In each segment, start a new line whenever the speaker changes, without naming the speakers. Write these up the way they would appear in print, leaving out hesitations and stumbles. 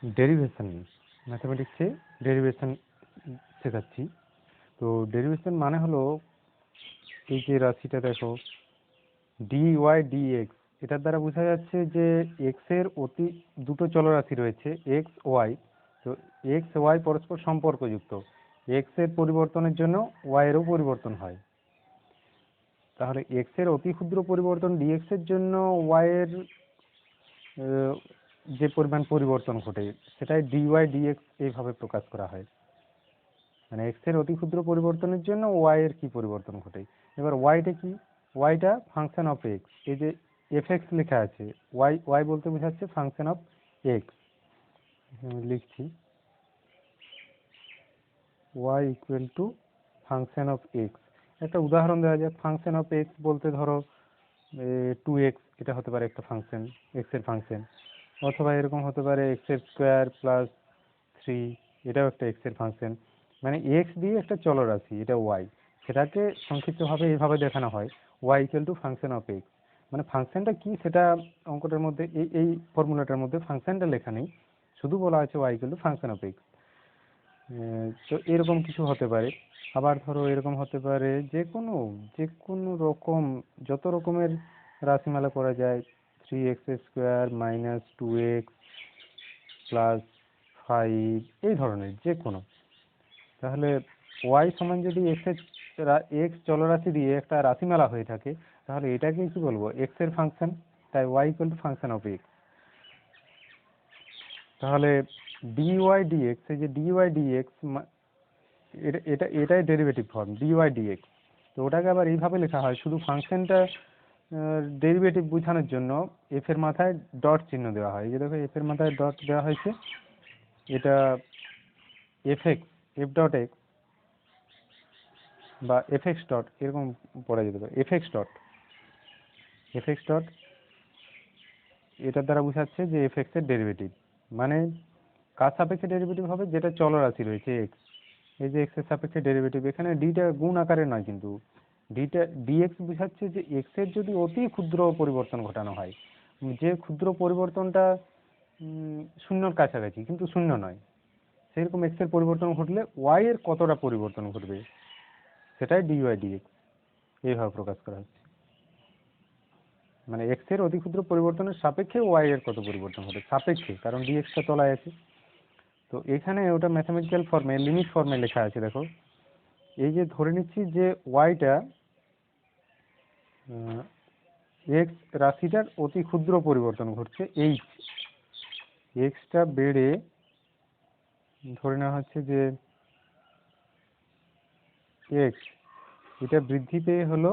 Derivation ম্যাথামেটিক্সে derivation শেখাচ্ছি। তো derivation মানে হলো এই যে রাশিটা দেখো dy dx, এটার দ্বারা বোঝা যাচ্ছে যে এক্স এর দুটো চলরাশি রয়েছে এক্স ওয়াই। তো এক্স ওয়াই পরস্পর সম্পর্কযুক্ত, এক্স এর পরিবর্তনের জন্য ওয়াই এরও পরিবর্তন হয়। তাহলে এক্স এর অতি ক্ষুদ্র পরিবর্তন ডিএক্স এর জন্য ওয়াই এর যে পরিমাণ পরিবর্তন ঘটে সেটাই ডিওয়াই ডিএক্স এইভাবে প্রকাশ করা হয়। মানে এক্স এর অতি ক্ষুদ্র পরিবর্তনের জন্য ওয়াই এর কি পরিবর্তন ঘটে। এবার ওয়াইটা কি, ওয়াইটা ফাংশন অফ এক্স। এই যে এফ এক্স লেখা আছে, ওয়াই ওয়াই বলতে বোঝাচ্ছে ফাংশন অফ এক্স। লিখছি Y equal to function of X. একটা উদাহরণ দেওয়া যাক। ফাংশন অফ এক্স বলতে ধরো 2x, এটা হতে পারে একটা ফাংশন, এক্স এর ফাংশন। অথবা এরকম হতে পারে এক্স এর স্কোয়ার প্লাস 3, এটাও একটা এক্স এর ফাংশন। মানে এক্স দিয়ে একটা চলরাশি, এটা ওয়াই, সেটাকে সংক্ষিপ্তভাবে এইভাবে দেখানো হয় Y equal to function of X. মানে ফাংশনটা কি সেটা অঙ্কটার মধ্যে এই ফর্মুলাটার মধ্যে ফাংশনটা লেখা নেই, শুধু বলা আছে Y equal to function of X. তো এরকম কিছু হতে পারে। আবার ধরো এরকম হতে পারে যে কোনো রকম, যত রকমের রাশিমালা করা যায়, 3x² মাইনাস 2x প্লাস 5, এই ধরনের যে কোনো। তাহলে ওয়াই সমান যদি এক্স চলরাশি দিয়ে একটা রাশিমালা হয়ে থাকে, তাহলে এটাকে কি বলবো, এক্স এর ফাংশন। তাই Y equal to function of X. তাহলে ডিওয়াই ডিএক্স, এই যে ডিওয়াই ডিএক্স এটাই ডেরিভেটিভ ফর্ম ডিওয়াই ডিএক্স। তো ওটাকে আবার এইভাবে লেখা হয়, শুধু ফাংশনটা ডেরিভেটিভ বোঝানোর জন্য এফ এর মাথায় ডট চিহ্ন দেওয়া হয়। এই যে দেখো এফ এর মাথায় ডট দেওয়া হয়েছে, এটা F x, F dot x বা এফ এক্স ডট এরকম পড়া যেতে পারে। F X dot, F X dot এটার দ্বারা বোঝাচ্ছে যে এফ এক্স এর ডেরিভেটিভ। মানে কার সাপেক্ষে ডেরিভেটিভ হবে, যেটা চলরাশি রয়েছে এক্স। এই যে এক্স এর সাপেক্ষে ডেরিভেটিভ, এখানে ডিটা গুণ আকারে নয়, কিন্তু ডিটা ডিএক্স বোঝাচ্ছে যে এক্স এর যদি অতি ক্ষুদ্র পরিবর্তন ঘটানো হয়, যে ক্ষুদ্র পরিবর্তনটা শূন্যর কাছাকাছি কিন্তু শূন্য নয়, সেরকম এক্স এর পরিবর্তন ঘটলে ওয়াই এর কতটা পরিবর্তন ঘটবে, সেটাই ডিওয়াই ডিএক্স এইভাবে প্রকাশ করা হচ্ছে। মানে এক্স এর অতি ক্ষুদ্র পরিবর্তনের সাপেক্ষে ওয়াই এর কত পরিবর্তন ঘটে, সাপেক্ষে, কারণ ডিএক্সটা তলায় আছে। তো এখানে ওটা ম্যাথামেটিক্যাল ফর্মে, লিমিট ফর্মে লেখা আছে। দেখো এই যে ধরে নিচ্ছি যে ওয়াইটা এক্স রাশিটার অতি ক্ষুদ্র পরিবর্তন ঘটছে, এইচ এক্সটা বেড়ে ধরে নেওয়া হচ্ছে যে এক্স এটা বৃদ্ধি পেয়ে হলো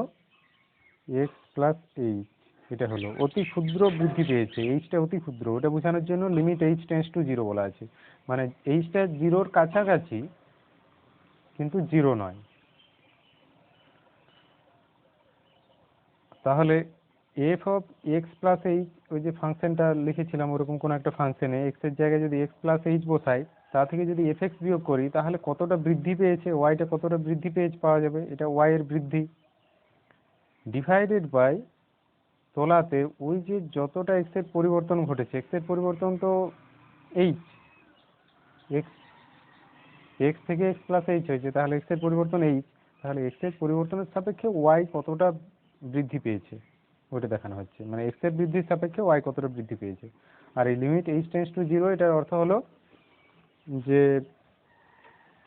এক্স প্লাস এইচ। এটা হলো অতি ক্ষুদ্র বৃদ্ধি পেয়েছে, এইচটা অতি ক্ষুদ্র, ওটা বোঝানোর জন্য limit H tends two zero বলা আছে। মানে এইচটা জিরোর কাছাকাছি কিন্তু জিরো নয়। তাহলে F of x plus H, ওই যে ফাংশনটা লিখেছিলাম ওরকম কোনো একটা ফাংশনে এক্স এর জায়গায় যদি এক্স প্লাস এইচ বসাই, তা থেকে যদি এফ এক্স বিয়োগ করি, তাহলে কতটা বৃদ্ধি পেয়েছে ওয়াইটা, কতটা বৃদ্ধি পেয়েছে পাওয়া যাবে, এটা ওয়াই এর বৃদ্ধি ডিভাইডেড বাই তোলাতে ওই যে যতটা এক্স এর পরিবর্তন ঘটেছে, এক্স এর পরিবর্তন তো এইচ, এক্স এক্স থেকে এক্স প্লাস এইচ হয়েছে, তাহলে এক্স এর পরিবর্তন এইচ, তাহলে এক্স এর পরিবর্তনের সাপেক্ষে ওয়াই কতটা বৃদ্ধি পেয়েছে ওইটা দেখানো হচ্ছে। মানে এক্স এর বৃদ্ধির সাপেক্ষে ওয়াই কতটা বৃদ্ধি পেয়েছে। আর এই limit H tends two zero, এটার অর্থ হলো যে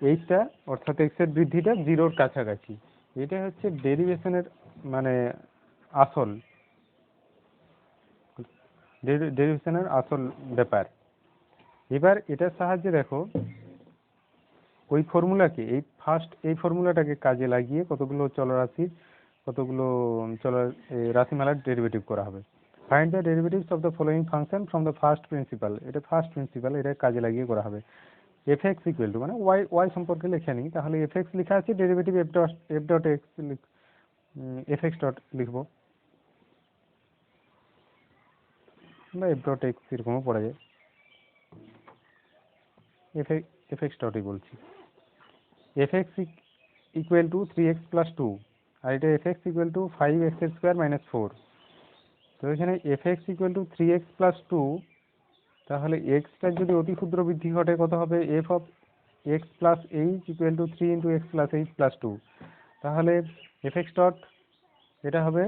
এইচটা অর্থাৎ এক্স এর বৃদ্ধিটা জিরোর কাছাকাছি। এটা হচ্ছে ডেরিভেশনের মানে আসল, ডেরিভেশনের আসল ব্যাপার। এবার এটার সাহায্যে দেখো ওই ফর্মুলাকে, এই ফর্মুলাটাকে কাজে লাগিয়ে কতগুলো রাশিমালার ডেরিভেটিভ করা হবে। Find the derivatives of the following function from the first principal, এটা ফার্স্ট প্রিন্সিপাল, এটা কাজে লাগিয়ে করা হবে। এফ এক্স ইকুয়াল টু, মানে ওয়াই ওয়াই সম্পর্কে লেখা নেই, তাহলে এফ এক্স লেখা আছে, derivative F dot x, F X dot লিখবো বা এফ ডট এক্স এরকমও পড়া যায়, এফ এক্স ডটই বলছি। F X equal two 3x plus 2, আর এটা F X equal two 5x² minus 4। তো এখানে F X equal two 3x plus 2 তাহলে এক্সটার যদি অতি ক্ষুদ্র বৃদ্ধি ঘটে কত হবে, F of x plus H equal to 3 into x plus H plus 2। তাহলে এফ এক্স ডট এটা হবে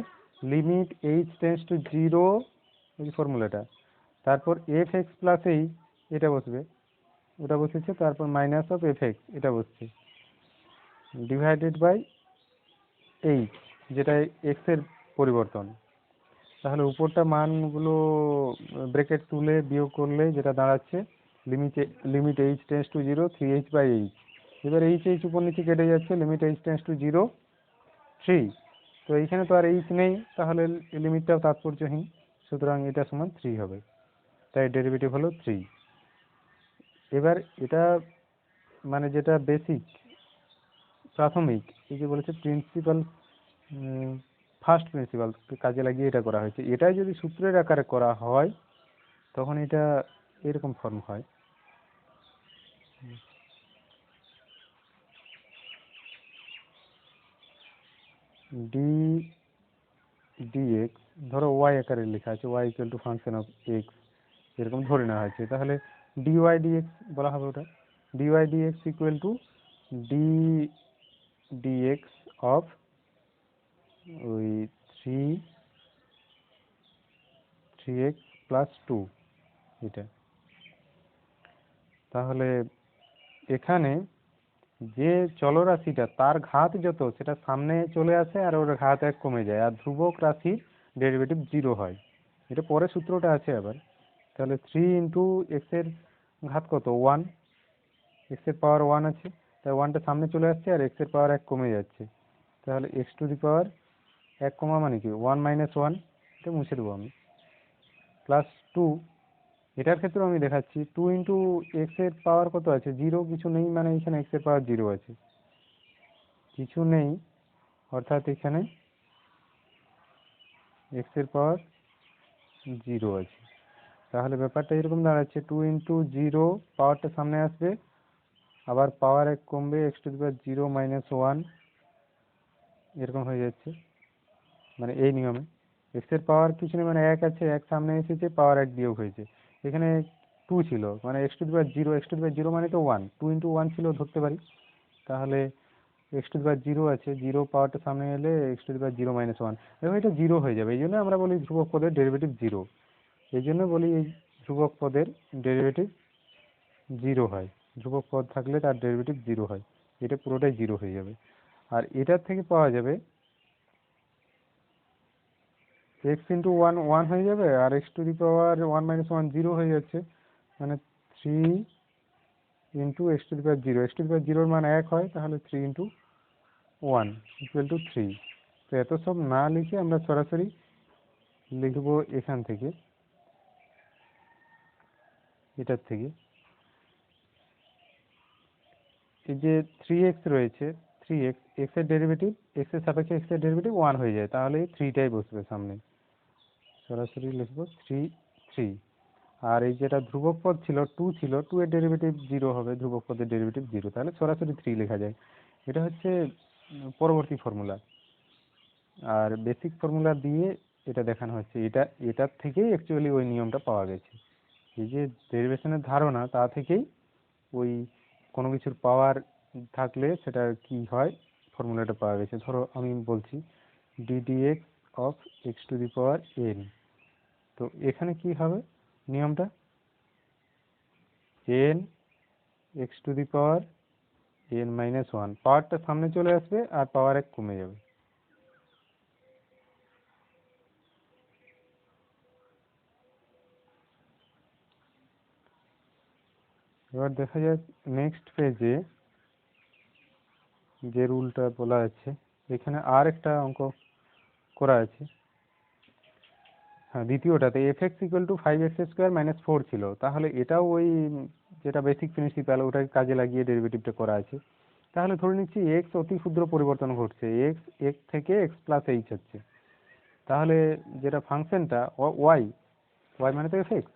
লিমিট এইচ টেন্স টু 0, এই ফর্মুলাটা, তারপর এফ এক্স প্লাস এইচ এটা বসবে, ওটা বসেছে, তারপর মাইনাস অফ এফ এক্স এটা বসছে, ডিভাইডেড বাই এইচ যেটা এক্স এর পরিবর্তন। তাহলে উপরটা মানগুলো ব্রেকেট তুলে বিয়োগ করলে যেটা দাঁড়াচ্ছে limit H tends to 0 3h by H. এবার এইচ এইচ উপর নিচে কেটে যাচ্ছে, লিমিট এইচ টেন্স টু 0 3। তো এইখানে তো আর এইচ নেই, তাহলে লিমিটটাও তাৎপর্যহীন, সুতরাং এটা সমান 3 হবে, তাই ডেরিভেটিভ হলো 3। এবার এটা মানে যেটা বেসিক প্রাথমিক, এই যে বলেছে প্রিন্সিপাল, ফার্স্ট প্রিন্সিপাল কাজে লাগিয়ে এটা করা হয়েছে। এটাই যদি সূত্রের আকারে করা হয় তখন এটা এরকম ফর্ম হয়, ডি ডিএক্স, ধরো ওয়াই আকারে লেখা আছে, Y equal to function of X এরকম ধরে নেওয়া হয়েছে, তাহলে ডিওয়াই ডিএক্স বলা হবে ওটা। D Y D X equal to D D X of ওই 3x প্লাস 2 এটা। তাহলে এখানে যে চলরাশিটা তার ঘাত যত সেটা সামনে চলে আসে আর ওর ঘাত 1 কমে যায়, আর ধ্রুবক রাশির ডেরিভেটিভ 0 হয়। এটা পরে সূত্রটা আছে আবার। তাহলে 3 ইন্টু এক্স এর ঘাত কত 1, এক্স এর পাওয়ার 1 আছে, তাই 1টা সামনে চলে আসছে আর এক্স এর পাওয়ার 1 কমে যাচ্ছে, তাহলে এক্স টু দি পাওয়ার 1 কমা মানে কি 1 মাইনাস 1, এটা মুছে দেবো আমি, প্লাস 2। এটার ক্ষেত্রে আমি দেখাচ্ছি 2 ইন্টু এক্স এর পাওয়ার কত আছে 0, কিছু নেই, মানে এখানে এক্স এর পাওয়ার 0 আছে, কিছু নেই, অর্থাৎ এখানে এক্স এর পাওয়ার 0 আছে। তাহলে ব্যাপারটা এরকম দাঁড়াচ্ছে 2 ইন্টু 0, পাওয়ারটা সামনে আসবে, আবার পাওয়ার 1 কমবে, x to the power 0 minus 1 এরকম হয়ে যাচ্ছে, মানে এই নিয়মে এক্স এর পাওয়ার কিছু নেই, মানে 1 আছে, 1 সামনে এসেছে, পাওয়ার 1 বিয়োগ হয়েছে, এখানে 2 ছিল, মানে X to the power 0, X to the power 0 মানে তো 1, 2 ইন্টু 1 ছিল ধরতে পারি, তাহলে এক্স টু দি পাওয়ার 0 আছে, 0 পাওয়ারটা সামনে এলে x to the power 0 minus 1, এবং এটা 0 হয়ে যাবে। এই জন্য আমরা বলি ধ্রুবক পদের ডেরিভেটিভ 0, এই জন্য বলি এই ধ্রুবক পদের ডেরিভেটিভ 0 হয়, ধ্রুবক পদ থাকলে তার ডেরিভেটিভ 0 হয়, এটা পুরোটাই 0 হয়ে যাবে। আর এটার থেকে পাওয়া যাবে এক্স ইন্টু 1 1 হয়ে যাবে, আর X to the power 1 minus 1 0 হয়ে যাচ্ছে, মানে 3 into X to the power 0, X to the power 0 মান 1 হয়, তাহলে 3 ইন্টু 1 ইকুয়াল টু 3। তো এত সব না লিখে আমরা সরাসরি লিখবো এখান থেকে, এটার থেকে, এই যে 3x রয়েছে, 3x এক্স এর ডেরিভেটিভ, এক্স এর সাপেক্ষে এক্স এর ডেরিভেটিভ 1 হয়ে যায়, তাহলে এই 3টাই বসবে সামনে, সরাসরি লিখবো 3। আর এই যেটা ধ্রুবক পদ ছিল 2 ছিল, 2 এর ডেরিভেটিভ 0 হবে, ধ্রুবক পদের ডেরিভেটিভ 0, তাহলে সরাসরি 3 লেখা যায়। এটা হচ্ছে পরবর্তী ফর্মুলা, আর বেসিক ফর্মুলা দিয়ে এটা দেখানো হচ্ছে, এটার থেকেই অ্যাকচুয়ালি ওই নিয়মটা পাওয়া গেছে। এই যে ডেরিভেশনের ধারণা তা থেকেই ওই কোনো কিছুর পাওয়ার থাকলে সেটা কি হয় ফর্মুলাটা পাওয়া গেছে। ধরো আমি বলছি ddx of x to the power N, তো এখানে কি হবে নিয়মটা, N X to the power N minus 1, পাওয়ারটা সামনে চলে আসবে আর পাওয়ার 1 কমে যাবে। এবার দেখা যাক নেক্সট পেজে যে রুলটা বলা আছে, এখানে আর একটা অঙ্ক করা আছে। হ্যাঁ, দ্বিতীয়টাতে F X equal to 5x square minus 4 ছিল, তাহলে এটাও ওই যেটা বেসিক প্রিন্সিপাল ওটাকে কাজে লাগিয়ে ডেরিভেটিভটা করা আছে। তাহলে ধরে নিচ্ছি এক্স অতি ক্ষুদ্র পরিবর্তন ঘটছে, এক্স এক্স থেকে এক্স প্লাস এইচ হচ্ছে, তাহলে যেটা ফাংশনটা ওয়াই, ওয়াই মানে তো এফ এক্স,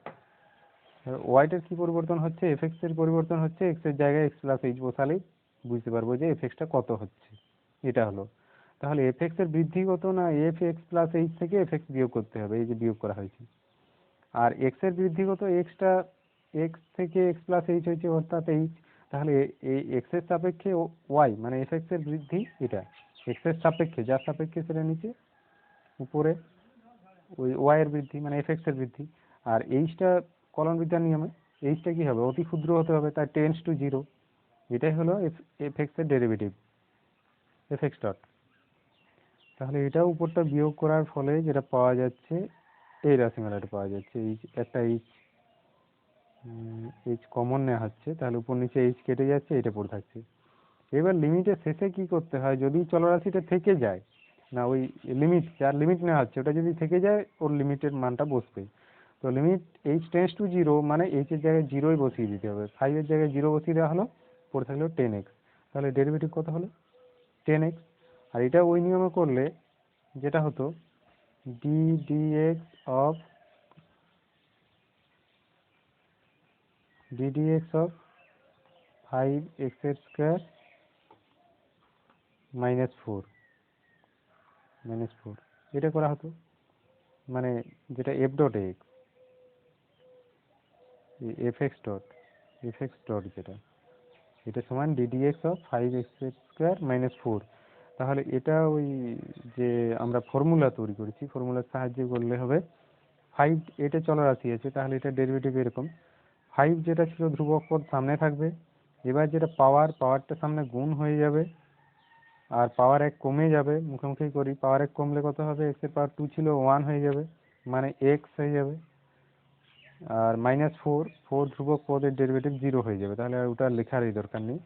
ওয়াইটার কি পরিবর্তন হচ্ছে, এফ এক্স এর পরিবর্তন হচ্ছে, এক্স এর জায়গায় এক্স প্লাস এইচ বসালেই বুঝতে পারবো যে এফ এক্সটা কত হচ্ছে, এটা হলো। তাহলে এফ এক্স এর বৃদ্ধি কত, না এফ এক্স প্লাস এইচ থেকে এফ এক্স বিয়োগ করতে হবে, এই যে বিয়োগ করা হয়েছে। আর এক্স এর বৃদ্ধিগত এক্সটা এক্স থেকে এক্স প্লাস এইচ হয়েছে অর্থাৎ এইচ, তাহলে এই এক্স এর সাপেক্ষে ওয়াই মানে এফ এক্স এর বৃদ্ধি এটা এক্স এর সাপেক্ষে, যার সাপেক্ষে সেটা নিচে, উপরে ওই ওয়াই এর বৃদ্ধি মানে এফ এক্স এর বৃদ্ধি। আর এইচটা কলনবিদ্যার নিয়মে এইচটা কি হবে, অতি ক্ষুদ্র হতে হবে, তাই টেন্স টু জিরো। এটাই হলো এফ এক্স এর ডেরিভেটিভ, এফ এক্স ডট। তাহলে এটা উপরটা বিয়োগ করার ফলে যেটা পাওয়া যাচ্ছে, এই রাশিমালাটা পাওয়া যাচ্ছে। এইচ একটা এইচ কমন নেওয়া হচ্ছে, তাহলে উপর নিচে এইচ কেটে যাচ্ছে, এটা পড়ে থাকছে। এবার লিমিটের শেষে কি করতে হয়, যদি চলরাশিটা থেকে যায়, না ওই লিমিট যার লিমিট নেওয়া হচ্ছে ওটা যদি থেকে যায়, ওর লিমিটের মানটা বসবে। তো limit H tends two zero মানে এইচ এর জায়গায় জিরোই বসিয়ে দিতে হবে, 5 এর জায়গায় জিরো বসিয়ে দেওয়া হলো, পড়ে থাকলো 10x। তাহলে ডেরিভেটিভ কত হলো, 10x। আর এটা ওই নিয়মে করলে যেটা হতো D D X of of 5x² -4 এটা করা হতো, মানে যেটা F dot x, F X dot যেটা, এটা সমান ডিডিএক্স অফ 5x² -4। তাহলে এটা ওই যে আমরা ফর্মুলা তৈরি করেছি, ফর্মুলার সাহায্যে করলে হবে 5, এটা চলরাশি আছে, তাহলে এটা ডেরিভেটিভ এরকম, 5 যেটা ছিল ধ্রুবক পদ সামনে থাকবে, এবার যেটা পাওয়ারটা সামনে গুণ হয়ে যাবে, আর পাওয়ার 1 কমে যাবে, মুখোমুখি করি, পাওয়ার 1 কমলে কত হবে, এক্স এর পাওয়ার 2 ছিল 1 হয়ে যাবে, মানে এক্স হয়ে যাবে। আর -4 ধ্রুবক পদের ডেরিভেটিভ 0 হয়ে যাবে, তাহলে আর ওটা লেখারই দরকার নেই,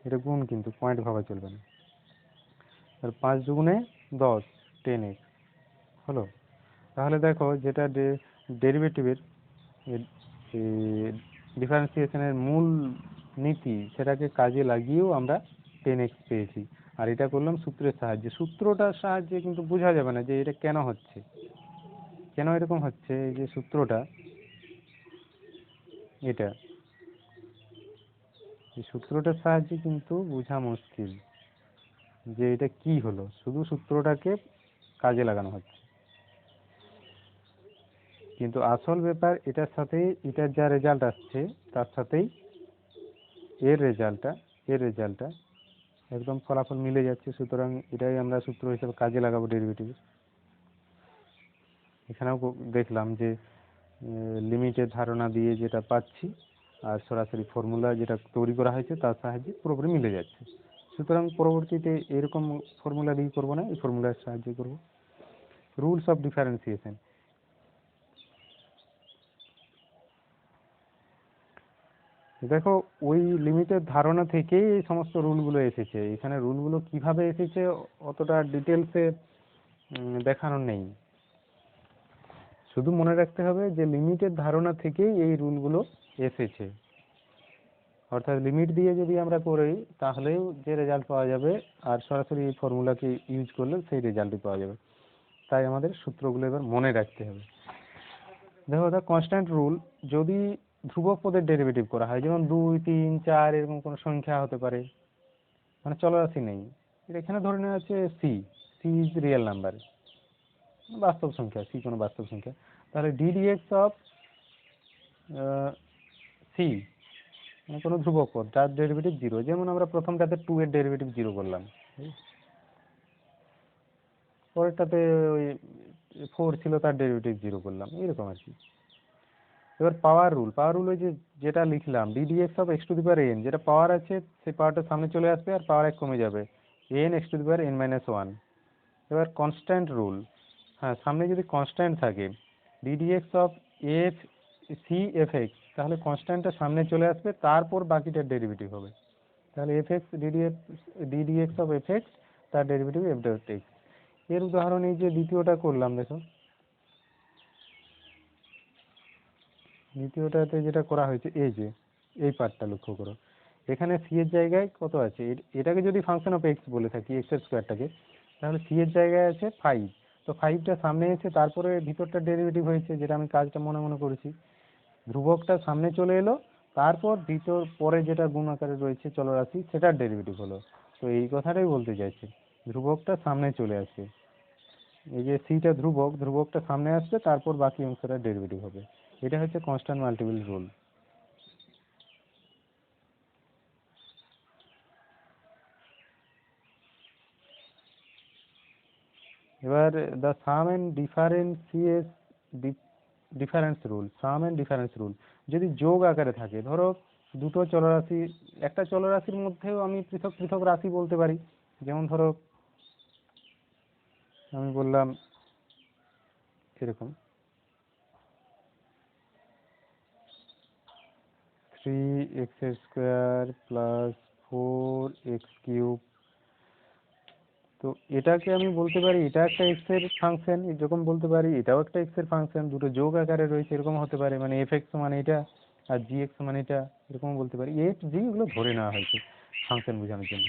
এটা গুণ কিন্তু পয়েন্ট ভাবা চলবে না। আর 5 দুগুণে 10, 10x হলো। তাহলে দেখো যেটা ডেরিভেটিভের ডিফারেন্সিয়েশনের মূল নীতি, সেটাকে কাজে লাগিয়েও আমরা 10x পেয়েছি। আর এটা করলাম সূত্রের সাহায্যে, সূত্রটার সাহায্যে কিন্তু বোঝা যাবে না যে এটা কেন হচ্ছে, কেন এরকম হচ্ছে। এই যে সূত্রটা, এটা এই সূত্রটার সাহায্যে কিন্তু বোঝা মুশকিল যে এটা কি হলো, শুধু সূত্রটাকে কাজে লাগানো হচ্ছে, কিন্তু আসল ব্যাপার এটার সাথে এটার যা রেজাল্ট আসছে তার সাথেই এর রেজাল্টটা একদম ফলাফল মিলে যাচ্ছে। সুতরাং এটাই আমরা সূত্র হিসেবে কাজে লাগাবো ডেরিভেটিভ। এখানেও দেখলাম যে লিমিটের ধারণা দিয়ে যেটা পাচ্ছি আর সরাসরি ফর্মুলা যেটা তৈরি করা হয়েছে তার সাহায্যে পুরোপুরি মিলে যাচ্ছে। সুতরাং পরবর্তীতে এরকম ফর্মুলা দিয়ে করবো না, এই ফর্মুলার সাহায্যে করব। রুলস অফ ডিফারেন্সিয়েশন, দেখো ওই লিমিটের ধারণা থেকেই এই সমস্ত রুলগুলো এসেছে। এখানে রুলগুলো কিভাবে এসেছে অতটা ডিটেলসে দেখানো নেই, শুধু মনে রাখতে হবে যে লিমিটের ধারণা থেকেই এই রুলগুলো এসেছে। অর্থাৎ লিমিট দিয়ে যদি আমরা করি তাহলেও যে রেজাল্ট পাওয়া যাবে, আর সরাসরি এই ফর্মুলাকে ইউজ করলে সেই রেজাল্টই পাওয়া যাবে। তাই আমাদের সূত্রগুলো এবার মনে রাখতে হবে। দেখো দা কনস্ট্যান্ট রুল, যদি ধ্রুবক পদের ডেরিভেটিভ করা হয়, যেমন 2, 3, 4 এরকম কোনো সংখ্যা হতে পারে, মানে চলরাশি নেই, এখানে ধরে নেওয়া আছে C, C is real number, বাস্তব সংখ্যা, সি কোনো বাস্তব সংখ্যা, তাহলে ডিডিএক্স অফ সি মানে কোনো ধ্রুবক পদ যার ডেরিভেটিভ 0, যেমন আমরা প্রথমটাতে 2 এর ডেরিভেটিভ 0 করলাম, পরেরটাতে ওই 4 ছিল তার ডেরিভেটিভ 0 করলাম, এরকম আর কি। এবার পাওয়ার রুল ওই যে যেটা লিখলাম ddx of x to the power N, যেটা পাওয়ার আছে সেই পাওয়ারটা সামনে চলে আসবে আর পাওয়ার 1 কমে যাবে, N X to the power N -1। এবার কনস্ট্যান্ট রুল, হ্যাঁ সামনে যদি কনস্ট্যান্ট থাকে D D X of F C F X, তাহলে কনস্ট্যান্টটা সামনে চলে আসবে, তারপর বাকিটার ডেরিভেটিভ হবে, তাহলে F x ddx of F x, তার ডেরিভেটিভ এফ ডট এক্স। এর উদাহরণ এই যে দ্বিতীয়টা করলাম, দেখো দ্বিতীয়টাতে যেটা করা হয়েছে, এই যে এই পার্টটা লক্ষ্য করো, এখানে সি এর জায়গায় কত আছে, এটাকে যদি ফাংশন অফ এক্স বলে থাকি, এক্স এর স্কোয়ারটাকে, তাহলে সি এর জায়গায় আছে 5, তো 5টা সামনে এসে তারপরে ভিতরটা ডেরিভেটিভ হয়েছে, যেটা আমি কাজটা মনে মনে করেছি, ধ্রুবকটা সামনে চলে এলো, তারপর ভিতর পরে যেটা গুণ আকারে রয়েছে চলরাশি সেটার ডেরিভেটিভ হলো। তো এই কথাটাই বলতে চাইছে, ধ্রুবকটা সামনে চলে আসে, এই যে সিটা ধ্রুবক, ধ্রুবকটা সামনে আসবে, তারপর বাকি অংশটা ডেরিভেটিভ হবে। এটা হচ্ছে কনস্ট্যান্ট মাল্টিপল রুল। এবার the sum and difference rule, sum and difference rule যদি যোগ আকারে থাকে, ধরো দুটো চলরাশি, একটা চলরাশির মধ্যেও আমি পৃথক পৃথক রাশি বলতে পারি। যেমন ধরো আমি বললাম এরকম 3x² প্লাস 4x³ তো এটাকে আমি বলতে পারি এটা একটা এক্স এর ফাংশন, এরকম বলতে পারি এটাও একটা এক্স এর ফাংশন, দুটো যোগ আকারে রয়েছে এরকম হতে পারে, মানে f(x) সমান এটা আর g(x) সমান এটা, এরকম বলতে পারি। এক্স জি এগুলো ধরে নেওয়া হয়েছে ফাংশন বোঝানোর জন্য।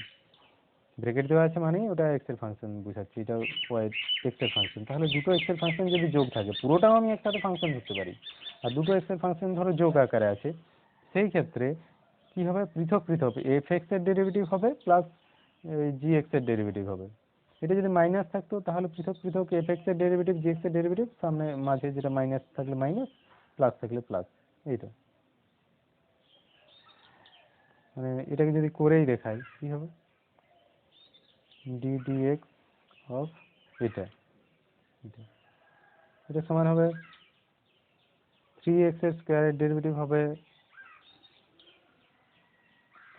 ব্র্যাকেট দেওয়া আছে মানে ওটা এক্স এর ফাংশন বোঝাচ্ছে, এটা ওয়াই এক্স এর ফাংশন। তাহলে দুটো এক্স এর ফাংশন যদি যোগ থাকে, পুরোটাও আমি একসাথে ফাংশন ধরতে পারি। আর দুটো এক্স এর ফাংশন ধরো যোগ আকারে আছে, সেই ক্ষেত্রে কি হবে, পৃথক পৃথক f(x) এর ডেরিভেটিভ হবে প্লাস g(x) এর ডেরিভেটিভ হবে। এটা যদি মাইনাস থাকতো তাহলে পৃথক পৃথক f(x) এর ডেরিভেটিভ g(x) এর ডেরিভেটিভ, সামনে মাঝে যেটা মাইনাস থাকলে মাইনাস, প্লাস থাকলে প্লাস। এইটা মানে এটাকে যদি করেই দেখাই কি হবে, d dx অফ এটা এটা এটা সমান হবে 3x স্কোয়ারের ডেরিভেটিভ হবে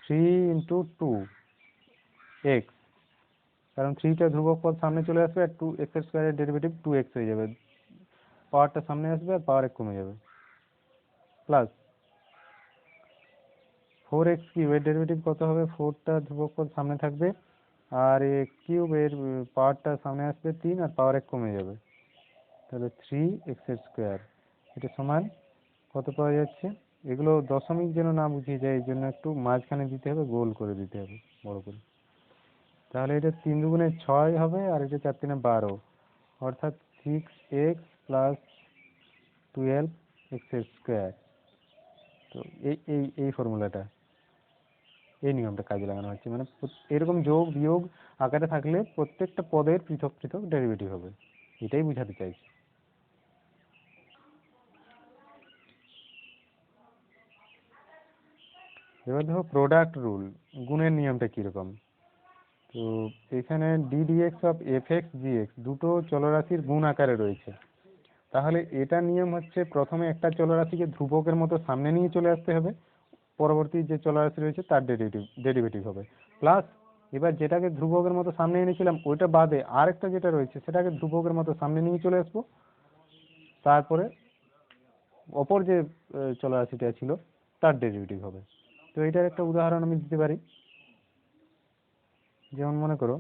3 × 2x, কারণ 3টা ধ্রুবক পদ সামনে চলে আসবে আর 2x স্কোয়ারের ডেরিভেটিভ 2x হয়ে যাবে, পাওয়ারটা সামনে আসবে আর পাওয়ার কমে যাবে, প্লাস 4x³ এর ডেরিভেটিভ কত হবে, 4টা ধ্রুবক পদ সামনে থাকবে আর x³ এর পাওয়ারটা সামনে আসবে 3 আর পাওয়ার 1 কমে যাবে, তাহলে 3x²। এটা সমান কত পাওয়া যাচ্ছে, এগুলো দশমিক যেন না বুঝিয়ে যায় এই জন্য একটু মাঝখানে দিতে হবে, গোল করে দিতে হবে বড় করে। তাহলে এটা 3 × 2 = 6 হবে আর এটা 4 × 3 = 12, অর্থাৎ 6x প্লাস 12x²। তো এই এই এই ফর্মুলাটা, এই নিয়মটা কাজে লাগানো হচ্ছে, মানে এরকম যোগ বিয়োগ আকারে থাকলে প্রত্যেকটা পদের পৃথক পৃথক ডেরিভেটিভ হবে, এটাই বোঝাতে চাইছি। এবার দেখো প্রোডাক্ট রুল, গুণের নিয়মটা কিরকম। তো এখানে d dx of f(x) g(x) দুটো চলরাশির গুণ আকারে রয়েছে, তাহলে এটা নিয়ম হচ্ছে প্রথমে একটা চলরাশিকে ধ্রুবকের মতো সামনে নিয়ে চলে আসতে হবে, পরবর্তী যে চলরাশি রয়েছে তার ডেরিভেটিভ হবে, প্লাস এবার যেটাকে ধ্রুবকের মতো সামনে এনেছিলাম ওইটা বাদে আরেকটা যেটা রয়েছে সেটাকে ধ্রুবকের মতো সামনে নিয়ে চলে আসবো, তারপরে অপর যে চলরাশিটা ছিল তার ডেরিভেটিভ হবে। তো এটার একটা উদাহরণ আমি দিতে পারি, যেমন মনে করো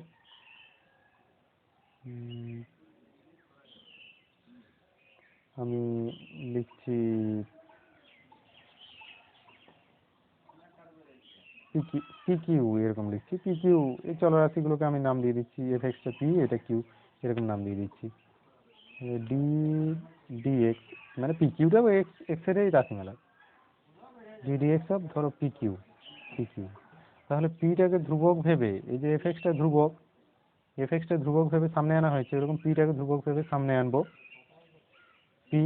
আমি লিখছি পিকিউ, এরকম লিখছি পিকিউ, এই চলরাশিগুলোকে আমি নাম দিয়ে দিচ্ছি f(x) টা পি, এটা কিউ, এরকম নাম দিয়ে দিচ্ছি ডি ডিএক্স, মানে পিকিউটাও এক্স এক্স এরই রাশিমালা, ডি ডিএক্স অফ ধরো পিকিউ পিকিউ। তাহলে পিটাকে ধ্রুবক ভেবে, এই যে f(x) টা ধ্রুবক, f(x) টা ধ্রুবক ভেবে সামনে আনা হয়েছে, এরকম পিটাকে ধ্রুবক ভেবে সামনে আনবো পি,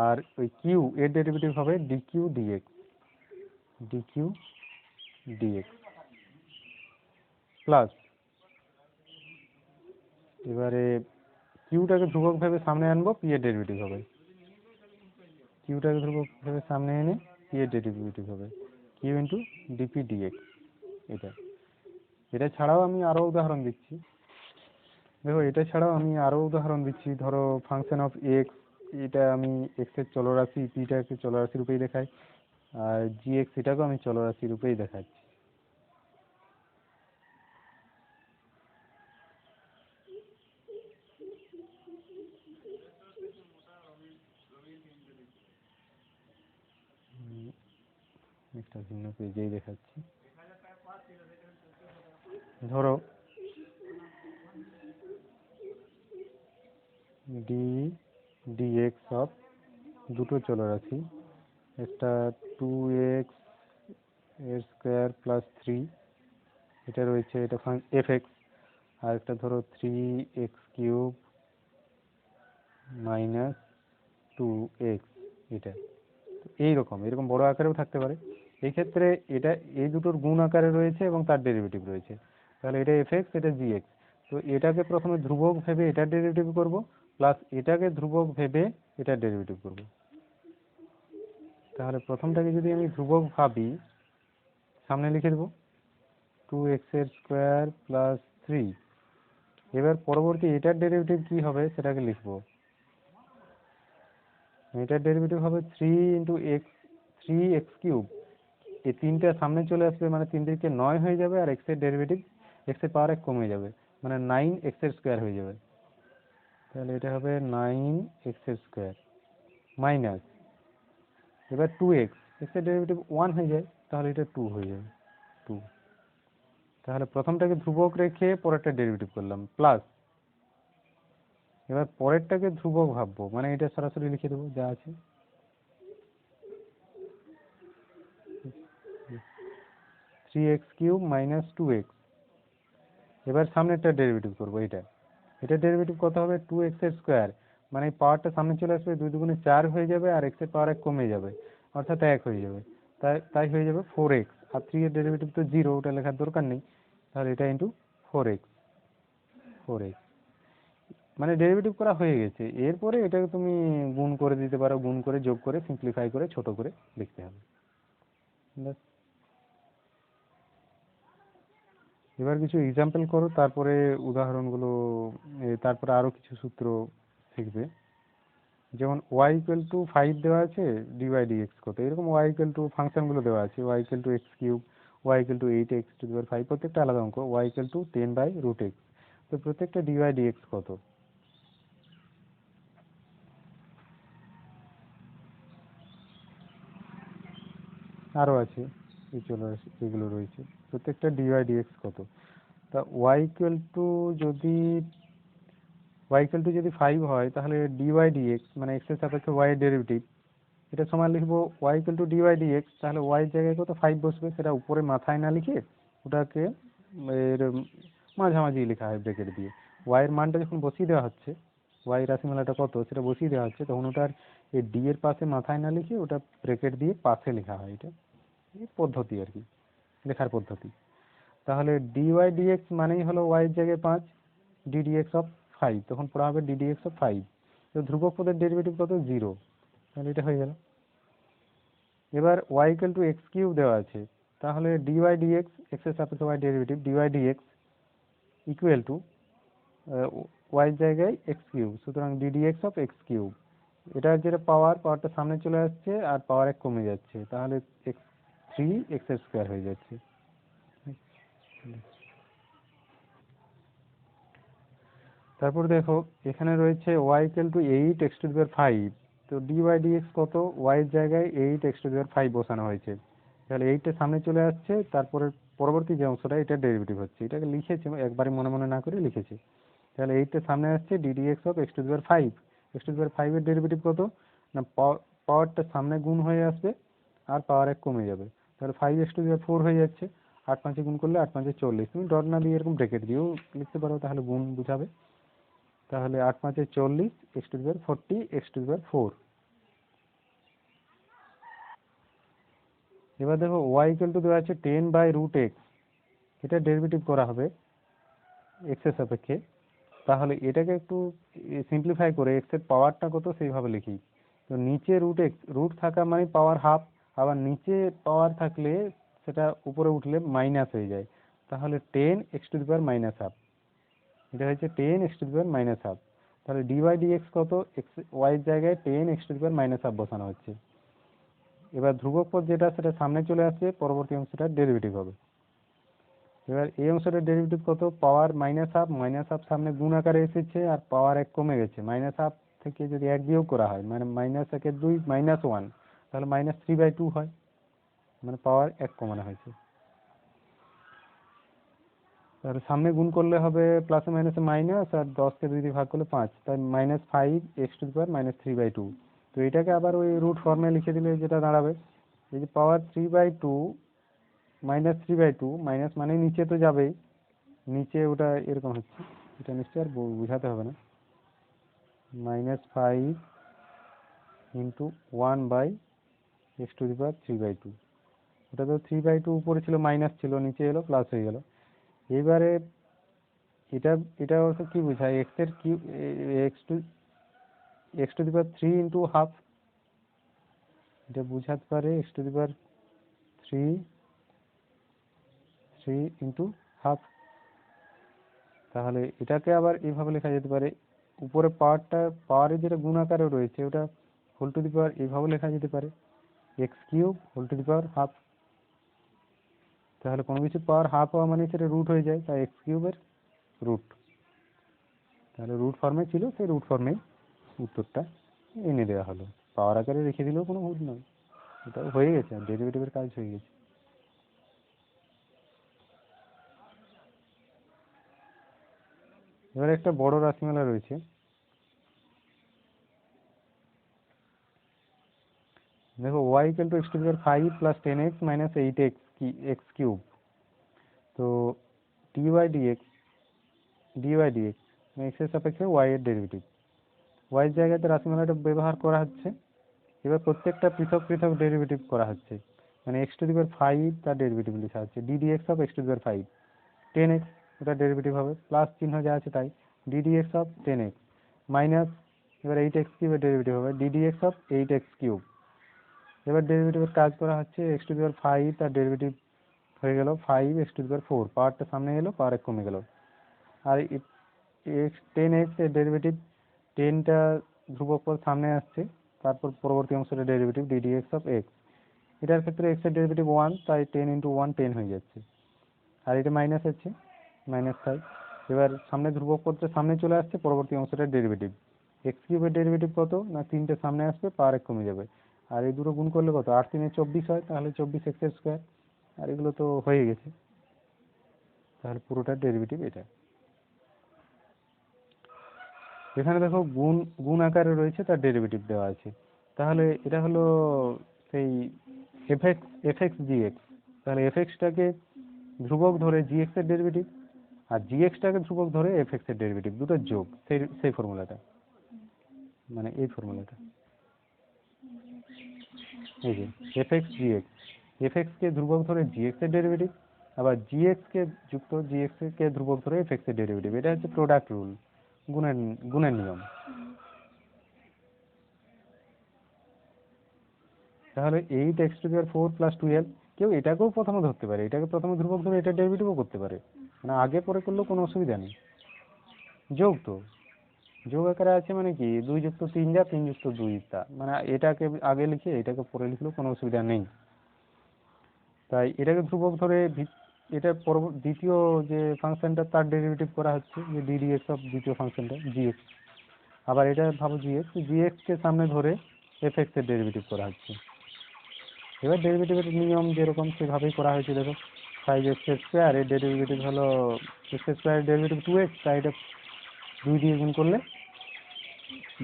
আর ওই কিউ এর ডেরিভেটিভ হবে D Q D X, D Q D X plus, এবারে কিউটাকে ধ্রুবক ভেবে সামনে আনবো, পি এর ডেরিভেটিভ হবে, কিউটাকে ধ্রুবক ভেবে সামনে এনে পি এর ডেরিভেটিভ হবে কিউ ইন্টু ডিপি ডিএক্স। এটা এটা ছাড়াও আমি আরো উদাহরণ দিচ্ছি, দেখো এটা ছাড়াও আমি আরো উদাহরণ দিচ্ছি, ধরো ফাংশন অফ এক্স, এটা আমি এক্স এর চলরাশি, পিটাকে চলরাশি রূপেই দেখাই, আর জিএক্স এটাকেও আমি চলরাশি রূপেই দেখাচ্ছি। একটা ভিন্ন পেজেই দেখাচ্ছি, ধরো ডি ডিএক্স অফ দুটো চলরাশি, একটা 2x² প্লাস 3, এটা রয়েছে, এটা f(x), আর একটা ধরো 3x³ মাইনাস 2x, এটা এইরকম এরকম বড় আকারেও থাকতে পারে। এই ক্ষেত্রে এটা এই দুটোর গুণ আকারে রয়েছে এবং তার ডেরিভেটিভ রয়েছে, তাহলে এটা fx, এটা gx। তো এটাকে প্রথমে ধ্রুবক ভেবে এটার ডেরিভেটিভ করব, প্লাস এটাকে ধ্রুবক ভেবে এটার ডেরিভেটিভ করব। তাহলে প্রথমটাকে যদি আমি ধ্রুবক ভাবি, সামনে লিখে দেবো 2x এর স্কোয়ার প্লাস 3। এবার পরবর্তী এটার ডেরিভেটিভ কি হবে সেটাকে লিখবো। এটার ডেরিভেটিভ হবে 3 কিউব। এই তিনটা সামনে চলে আসবে, মানে 3 দিকে 9 হয়ে যাবে, আর এক্স এর ডেরিভেটিভ এক্স এর পাওয়ার 1 কমে যাবে, মানে 9x এর স্কোয়ার হয়ে যাবে। তাহলে এটা হবে 9x এর স্কোয়ার মাইনাস, এবার 2x, এক্স এর ডেরিভেটিভ 1 হয়ে যায়, তাহলে এটা 2 হয়ে যাবে 2। তাহলে প্রথমটাকে ধ্রুবক রেখে পরেরটা ডেরিভেটিভ করলাম, প্লাস এবার পরেরটাকে ধ্রুবক ভাববো, মানে এটা সরাসরি লিখে দেবো যা আছে। 3x³ minus 2x। এবার সামনেরটা ডেরিভেটিভ করবো, এটার ডেরিভেটিভ কত হবে 2x এর স্কোয়ার, মানে পাওয়ারটা সামনে চলে আসবে, 2 দুগুণে 4 হয়ে যাবে, আর এক্স এর পাওয়ার 1 কমে যাবে, অর্থাৎ 1 হয়ে যাবে। তাই হয়ে যাবে 4x। আর 3 এর ডেরিভেটিভ তো 0, ওটা লেখার দরকার নেই, তাহলে এটা ইন্টু 4x। মানে ডেরিভেটিভ করা হয়ে গেছে, এরপরে এটাকে তুমি গুণ করে দিতে পারো, গুণ করে যোগ করে সিম্পলিফাই করে ছোট করে লিখতে হবে। ব্যাস। এবার কিছু এক্সাম্পল করো, তারপরে উদাহরণগুলো, তারপরে আরো কিছু সূত্র শিখবে। যেমন y=5 দেওয়া আছে, dy/dx কত, এরকম y= ফাংশনগুলো দেওয়া আছে, y=x³, y=8x⁵, প্রত্যেকটা আলাদা অঙ্ক, y=10/√x। তো প্রত্যেকটা dy/dx কত। আরো আছে, এগুলো রয়েছে, প্রত্যেকটা dy/dx কত। তা যদি যদি 5 হয়, তাহলে dy/dx মানে x এর সাপেক্ষে y এর ডেরিভেটিভ, এটা সমান লিখবো y=dy/dx, তাহলে y এর জায়গায় কত 5 বসবে, সেটা উপরে মাথায় না লিখে ওটাকে এর মাঝামাঝি লেখা হয় ব্র্যাকেট দিয়ে। y এর মানটা যখন বসিয়ে দেওয়া হচ্ছে, y রাশিমালাটা কত সেটা বসিয়ে দেওয়া হচ্ছে, তখন ওটার এই d এর পাশে মাথায় না লিখে ওটা ব্র্যাকেট দিয়ে পাশে লেখা হয়। এটা এই পদ্ধতি আর কি, লেখার পদ্ধতি। তাহলে dy/dx মানেই হলো y এর জায়গায় 5, ddx/5, তখন পড়া হবে ddx/5। তো ধ্রুবক পদের ডেরিভেটিভ কত 0, তাহলে এটা হয়ে গেল। এবার y=x³ দেওয়া আছে, তাহলে dy/dx, x এর সাপেক্ষে y derivative, dy/dx equal to y এর জায়গায় x³, সুতরাং ddx/x³। এটা যেটা পাওয়ারটা সামনে চলে আসছে, আর পাওয়ার 1 কমে যাচ্ছে, তাহলে 3x² হয়ে যাচ্ছে। তারপর দেখো এখানে রয়েছে y=8x⁵, তো dy/dx কত, y এর জায়গায় 8x⁵ বসানো হয়েছে, তাহলে 8টা সামনে চলে আসছে, তারপরে পরবর্তী যে অংশটা এটা ডেরিভেটিভ হচ্ছে, এটাকে লিখেছি একবারে মনে মনে না করে লিখেছি। তাহলে 8টা সামনে আসছে, ddx/x⁵, x⁵ এর ডেরিভেটিভ কত না, পাওয়ারটা সামনে গুণ হয়ে আসবে, আর পাওয়ার 1 কমে যাবে, তাহলে 5x⁴ হয়ে যাচ্ছে। 8×5 গুণ করলে 8×5 40, তুমি ডট না দিয়ে এরকম ব্র্যাকেট দিয়েও লিখতে পারো, তাহলে গুণ বুঝাবে। তাহলে 8×5 40, x⁴, x⁴। এবার দেখো y= দেওয়া আছে 10/√x, এটা ডেরিভেটিভ করা হবে x এর সাপেক্ষে। তাহলে এটাকে একটু সিম্পলিফাই করে x এর পাওয়ারটা কত সেইভাবে লিখি। তো নিচে √x, রুট থাকা মানে পাওয়ার হাফ, আবার নিচে পাওয়ার থাকলে সেটা উপরে উঠলে মাইনাস হয়ে যায়, তাহলে 10x⁻², এটা হচ্ছে 10x⁻²। তাহলে dy/dx কত, y এর জায়গায় 10x⁻² বসানো হচ্ছে। এবার ধ্রুবক পদ যেটা সেটা সামনে চলে আসছে, পরবর্তী অংশটার ডেরিভেটিভ হবে। এবার এই অংশটার ডেরিভেটিভ কত, পাওয়ার -12 সামনে গুণ আকারে এসেছে, আর পাওয়ার 1 কমে গেছে, -12 থেকে যদি 1 বিয়োগ করা হয়, মানে -1/2 -1, তাহলে -3/2 হয়, মানে পাওয়ার 1 কমানো হয়েছে। তাহলে সামনে গুণ করলে হবে প্লাসে মাইনাসে মাইনাস, আর 10কে 2 দিয়ে ভাগ করলে 5, তাই -5x⁻³ তো এটাকে আবার ওই রুট ফর্মে লিখে দিলে যেটা দাঁড়াবে, এই যে পাওয়ার 3/2 -3/2, মাইনাস মানে নিচে তো যাবেই, নিচে ওটা এরকম হচ্ছে, এটা নিশ্চয়ই আর বোঝাতে হবে না। -5 ইন্টু 1/x⁴²। ওটা তো 3/2 উপরে ছিল, মাইনাস ছিল, নিচে এলো প্লাস হয়ে গেল। এবারে এটা এটা অবশ্য কি বোঝায়, এক্স এর কিউব, x⁴ ইন্টু হাফ, এটা বুঝাতে পারে x⁴ ইন্টু হাফ। তাহলে এটাকে আবার এইভাবে লেখা যেতে পারে, উপরে পাওয়ারের যেটা গুণ আকারে রয়েছে ওটা হোল টু দি পাওয়ার এইভাবে লেখা যেতে পারে, x³ whole to the power half. তাহলে কোনো কিছু পাওয়ার হাফ হওয়া মানে সেটা রুট হয়ে যায়, তাই x³ এর রুট। তাহলে রুট ফর্মে ছিল, সেই রুট ফর্মেই উত্তরটা এনে দেওয়া হলো। পাওয়ার আকারে রেখে দিলেও কোনো ভুল নয়, এটা হয়ে গেছে, আর ডেরিভেটিভের কাজ হয়ে গেছে। এবার একটা বড় রাশিমালা রয়েছে, দেখো y = x⁵ + 10x - 8x x³। তো dy/dx x এর সাপেক্ষে y এর ডেরিভেটিভ, y এর জায়গাতে রাশিমালাটা ব্যবহার করা হচ্ছে। এবার প্রত্যেকটা পৃথক পৃথক ডেরিভেটিভ করা হচ্ছে, মানে x⁵ তার ডেরিভেটিভ লেখা হচ্ছে ddx অফ x⁵, 10x ওটা ডেরিভেটিভ হবে, প্লাস চিহ্ন যা আছে তাই ddx অফ 10x, মাইনাস এবার 8x³ এর ডেরিভেটিভ হবে ddx অফ 8x³। এবার ডেরিভেটিভের কাজ করা হচ্ছে, x⁵ তার ডেরিভেটিভ হয়ে গেল 5x⁴, পাওয়ারটা সামনে এলো, পাওয়ার এক কমে গেল। আর 10x এর ডেরিভেটিভ, 10টা ধ্রুবক পদ সামনে আসছে, তারপর পরবর্তী অংশটা ডেরিভেটিভ ddx অফ x। এটার ক্ষেত্রে x এর ডেরিভেটিভ 1, তাই 10 × 1 10 হয়ে যাচ্ছে, আর এটা মাইনাস আছে, -5। এবার সামনে ধ্রুবক পদটা সামনে চলে আসছে, পরবর্তী অংশটার ডেরিভেটিভ x³ এর ডেরিভেটিভ কত না 3টে সামনে আসবে, পাওয়ার এক কমে যাবে, আর এই দুটো গুণ করলে কত 8 × 3 = 24 হয়, তাহলে 24x²। আর এগুলো তো হয়ে গেছে, তাহলে পুরোটার ডেরিভেটিভ এটা। এখানে দেখো গুণ আকারে রয়েছে, তার ডেরিভেটিভ দেওয়া আছে। তাহলে এটা হলো সেই f(x)(gx), তাহলে f(x)টাকে ধ্রুবক ধরে gx এর ডেরিভেটিভ, আর gx-টাকে ধ্রুবক ধরে f(x) এর ডেরিভেটিভ, দুটো যোগ, সেই ফর্মুলাটা, মানে এই ফর্মুলাটা, এই যে f(x)(gx), f(x)কে ধ্রুবক ধরে gx এর ডেরিভেটিভ, আবার gx কে ধ্রুবক ধরে f(x) এর ডেরিভেটিভ। এটা হচ্ছে প্রোডাক্ট রুল, গুণের নিয়ম। তাহলে 8x⁴ + 12, কেউ এটাকেও প্রথমে ধরতে পারে, এটাকে প্রথমে ধ্রুবক ধরে এটা ডেরিভেটিভও করতে পারে, মানে আগে পরে করলেও কোনো অসুবিধা নেই। যোগ তো যোগ আকারে আছে, মানে কি 2 + 3 যা, 3 + 2 তা, মানে এটাকে আগে লিখে এটাকে পরে লিখলেও কোনো অসুবিধা নেই। তাই এটাকে ধ্রুবক ধরে এটা দ্বিতীয় যে ফাংশনটা তার ডেরিভেটিভ করা হচ্ছে, যে ddx অফ দ্বিতীয় ফাংশনটা gx। আবার এটা ভাবো gx কে সামনে ধরে f(x) এর ডেরিভেটিভ করা হচ্ছে। এবার ডেরিভেটিভের নিয়ম যেরকম সেভাবেই করা হয়েছে। দেখো 5x² এর ডেরিভেটিভ হলো x² এর ডেরিভেটিভ 2x, তাই এটা 2 দিয়ে গুণ করলে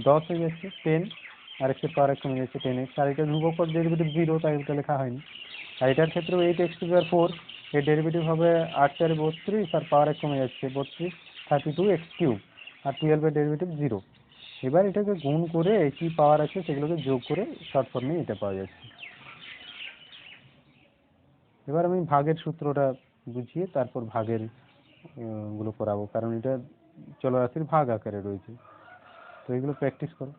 10 হয়ে যাচ্ছে, 10, আর x এর পাওয়ার এক কমে যাচ্ছে 10x, আর এটা ধ্রুবক পদ ডেরিভেটিভ 0, তাই এটা লেখা হয়নি। আর এটার ক্ষেত্রেও 8x⁴ এর ডেরিভেটিভ হবে 8 × 4 = 32, আর পাওয়ার এক কমে যাচ্ছে 32, 32x³, আর 12 এর ডেরিভেটিভ 0। এবার এটাকে গুণ করে কি পাওয়ার আছে সেগুলোকে যোগ করে শর্ট ফর্মে এটা পাওয়া যাচ্ছে। এবার আমি ভাগের সূত্রটা বুঝিয়ে তারপর ভাগের গুলো করাবো, কারণ এটা চলরাশির ভাগ আকারে রয়েছে, তো এগুলো প্র্যাকটিস করো।